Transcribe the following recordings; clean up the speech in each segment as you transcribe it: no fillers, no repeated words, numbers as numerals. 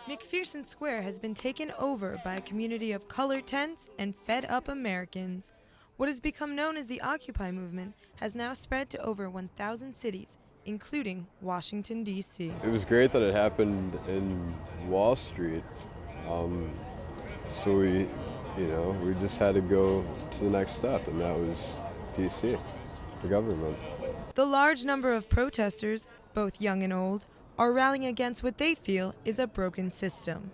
McPherson Square has been taken over by a community of colored tents and fed-up Americans. What has become known as the Occupy movement has now spread to over 1,000 cities, including Washington, D.C. It was great that it happened in Wall Street. So we just had to go to the next step, and that was D.C., the government. The large number of protesters, both young and old, are rallying against what they feel is a broken system.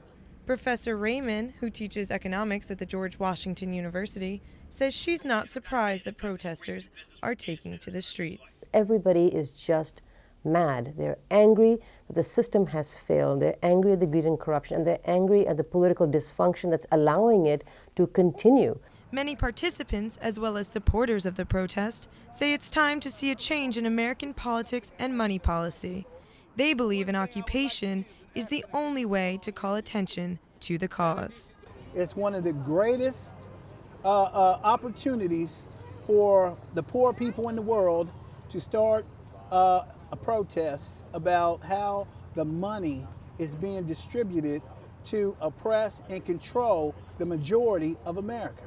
Professor Raymond, who teaches economics at the George Washington University, says she's not surprised that protesters are taking to the streets. Everybody is just mad. They're angry that the system has failed. They're angry at the greed and corruption, and they're angry at the political dysfunction that's allowing it to continue. Many participants, as well as supporters of the protest, say it's time to see a change in American politics and money policy. They believe an occupation is the only way to call attention to the cause. It's one of the greatest opportunities for the poor people in the world to start a protest about how the money is being distributed to oppress and control the majority of America.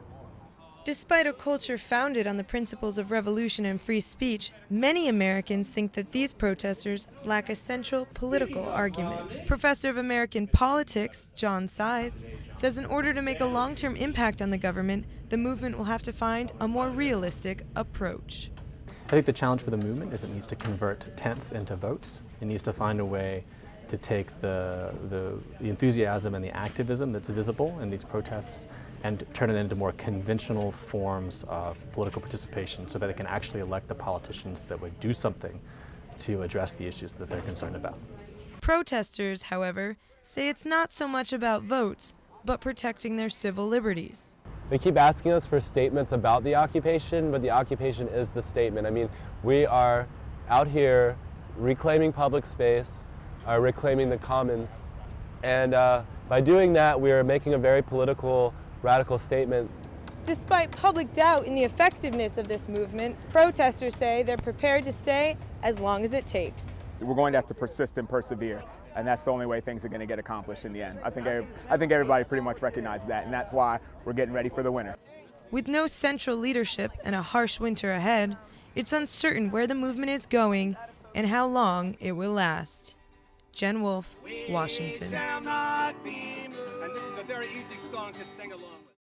Despite a culture founded on the principles of revolution and free speech, many Americans think that these protesters lack a central political argument. Professor of American politics, John Sides, says in order to make a long-term impact on the government, the movement will have to find a more realistic approach. I think the challenge for the movement is it needs to convert tents into votes. It needs to find a way to take the enthusiasm and the activism that's visible in these protests and turn it into more conventional forms of political participation so that it can actually elect the politicians that would do something to address the issues that they're concerned about. Protesters, however, say it's not so much about votes, but protecting their civil liberties. They keep asking us for statements about the occupation, but the occupation is the statement. I mean, we are out here reclaiming public space, reclaiming the commons, and by doing that, we are making a very political, radical statement. Despite public doubt in the effectiveness of this movement, protesters say they're prepared to stay as long as it takes. We're going to have to persist and persevere, and that's the only way things are going to get accomplished in the end. I think everybody pretty much recognizes that, and that's why we're getting ready for the winter. With no central leadership and a harsh winter ahead, it's uncertain where the movement is going and how long it will last. Jen Wolfe, Washington. And this is a very easy song to sing along with.